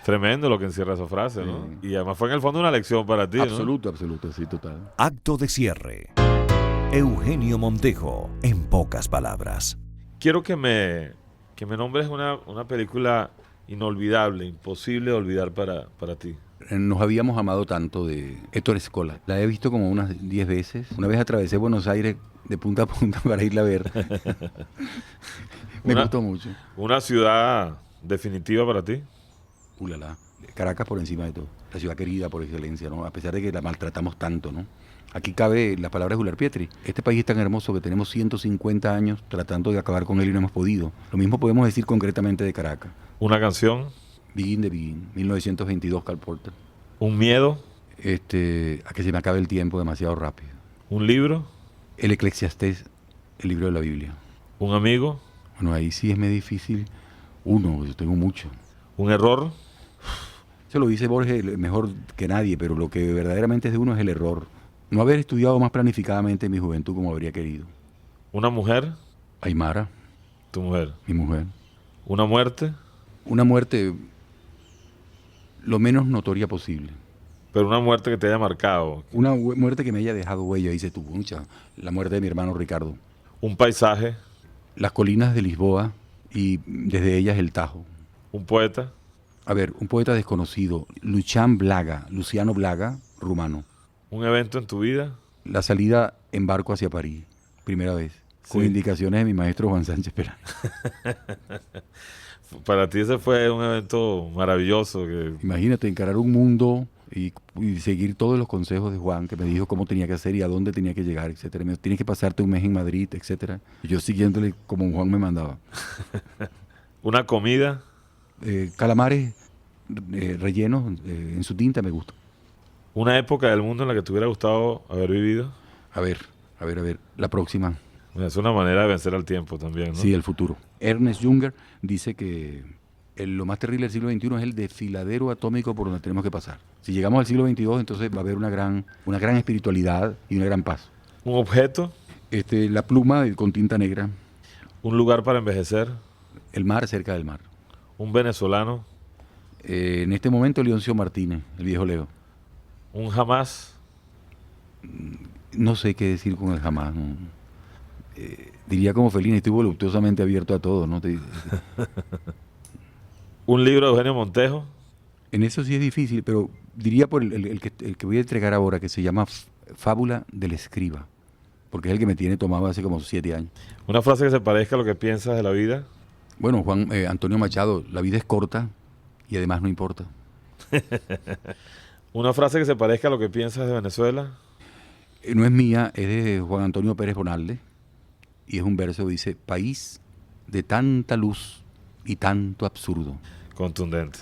Tremendo lo que encierra esa frase, ¿no? Y además fue en el fondo una lección para ti, absoluto, sí, total. Acto de cierre. Eugenio Montejo, en pocas palabras. Quiero que me nombres una película inolvidable, imposible de olvidar para ti. Nos habíamos amado tanto, de Héctor Escola. La he visto como unas 10 veces. Una vez atravesé Buenos Aires de punta a punta para irla a ver. Me gustó mucho. ¿Una ciudad definitiva para ti? Ulala. Caracas por encima de todo. La ciudad querida por excelencia, ¿no? A pesar de que la maltratamos tanto, ¿no? Aquí cabe la palabra de Julián Pietri. Este país es tan hermoso que tenemos 150 años tratando de acabar con él y no hemos podido. Lo mismo podemos decir concretamente de Caracas. ¿Una canción? Begin the Begin, 1922, Carl Porter. ¿Un miedo? A que se me acabe el tiempo demasiado rápido. ¿Un libro? El Eclesiastés, el libro de la Biblia. ¿Un amigo? Bueno, ahí sí es muy difícil. Uno, yo tengo mucho. ¿Un error? Eso lo dice Borges mejor que nadie, pero lo que verdaderamente es de uno es el error. No haber estudiado más planificadamente en mi juventud como habría querido. ¿Una mujer? Aymara. ¿Tu mujer? Mi mujer. ¿Una muerte? Una muerte lo menos notoria posible. Pero una muerte que te haya marcado. Una muerte que me haya dejado huella, dice tú, mucha. La muerte de mi hermano Ricardo. ¿Un paisaje? Las colinas de Lisboa y desde ellas el Tajo. ¿Un poeta? A ver, un poeta desconocido, Luciano Blaga, rumano. ¿Un evento en tu vida? La salida en barco hacia París, primera vez, con indicaciones de mi maestro Juan Sánchez Perán. Para ti ese fue un evento maravilloso. Imagínate, encarar un mundo y seguir todos los consejos de Juan, que me dijo cómo tenía que hacer y a dónde tenía que llegar, etcétera. Me dijo, tienes que pasarte un mes en Madrid, etcétera. Y yo siguiéndole como Juan me mandaba. ¿Una comida? Calamares rellenos en su tinta me gusta. ¿Una época del mundo en la que te hubiera gustado haber vivido? A ver, la próxima. Es una manera de vencer al tiempo también, ¿no? Sí, el futuro. Ernest Junger dice que lo más terrible del siglo XXI es el desfiladero atómico por donde tenemos que pasar. Si llegamos al siglo XXII, entonces va a haber una gran espiritualidad y una gran paz. ¿Un objeto? La pluma con tinta negra. ¿Un lugar para envejecer? El mar, cerca del mar. ¿Un venezolano? En este momento, Leoncio Martínez, el viejo Leo. ¿Un jamás? No sé qué decir con el jamás. No. Diría como Fellini, estoy voluptuosamente abierto a todo, ¿no? ¿Un libro de Eugenio Montejo? En eso sí es difícil, pero diría por el que voy a entregar ahora, que se llama Fábula del Escriba, porque es el que me tiene tomado hace como 7 años. ¿Una frase que se parezca a lo que piensas de la vida? Bueno, Juan Antonio Machado, la vida es corta y además no importa. ¿Una frase que se parezca a lo que piensas de Venezuela? No es mía, es de Juan Antonio Pérez Bonalde, y es un verso que dice: país de tanta luz y tanto absurdo. Contundente.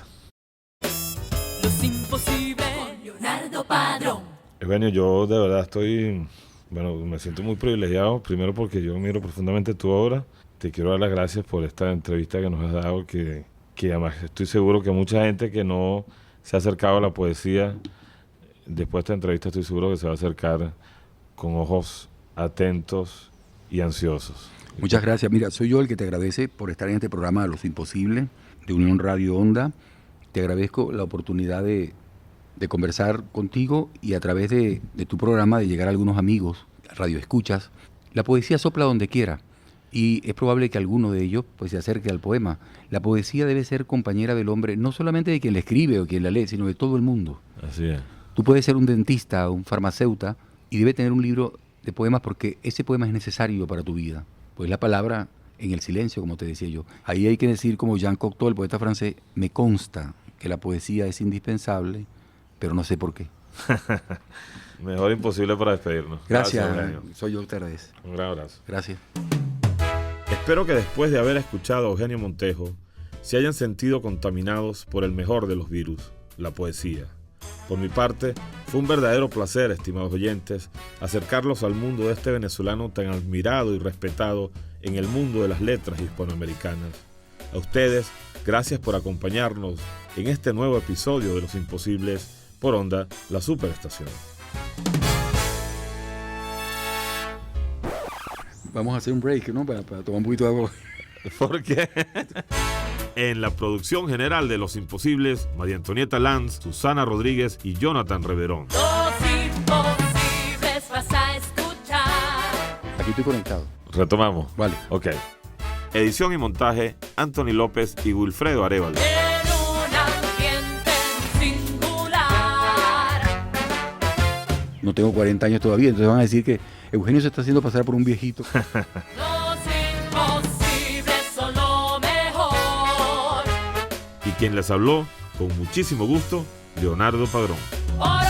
Los imposibles con Leonardo Padrón. Eugenio, yo de verdad me siento muy privilegiado, primero porque yo miro profundamente tu obra. Te quiero dar las gracias por esta entrevista que nos has dado, que además estoy seguro que mucha gente que no se ha acercado a la poesía, después de esta entrevista estoy seguro que se va a acercar con ojos atentos y ansiosos. Muchas gracias. Mira, soy yo el que te agradece por estar en este programa de Los Imposibles, de Unión Radio Onda. Te agradezco la oportunidad de conversar contigo y a través de tu programa de llegar a algunos amigos, radioescuchas. La poesía sopla donde quiera y es probable que alguno de ellos pues se acerque al poema. La poesía debe ser compañera del hombre, no solamente de quien la escribe o quien la lee, sino de todo el mundo. Así es. Tú puedes ser un dentista o un farmacéutico y debe tener un libro de poemas porque ese poema es necesario para tu vida. Pues la palabra en el silencio, como te decía yo. Ahí hay que decir, como Jean Cocteau, el poeta francés: me consta que la poesía es indispensable, pero no sé por qué. Mejor imposible para despedirnos. Gracias, Eugenio. soy yo que te agradezco. Un gran abrazo. Gracias. Espero que después de haber escuchado a Eugenio Montejo, se hayan sentido contaminados por el mejor de los virus, la poesía. Por mi parte, fue un verdadero placer, estimados oyentes, acercarlos al mundo de este venezolano tan admirado y respetado en el mundo de las letras hispanoamericanas. A ustedes, gracias por acompañarnos en este nuevo episodio de Los Imposibles por Onda, la Superestación. Vamos a hacer un break, ¿no? Para tomar un poquito de agua. ¿Por qué? En la producción general de Los Imposibles, María Antonieta Lanz, Susana Rodríguez y Jonathan Reverón. Los imposibles vas a escuchar. Aquí estoy conectado. Retomamos. Vale. Ok. Edición y montaje, Anthony López y Wilfredo Arevalo. En un ambiente singular. No tengo 40 años todavía, entonces van a decir que Eugenio se está haciendo pasar por un viejito. Los imposibles son lo mejor. Y quien les habló, con muchísimo gusto, Leonardo Padrón. Hoy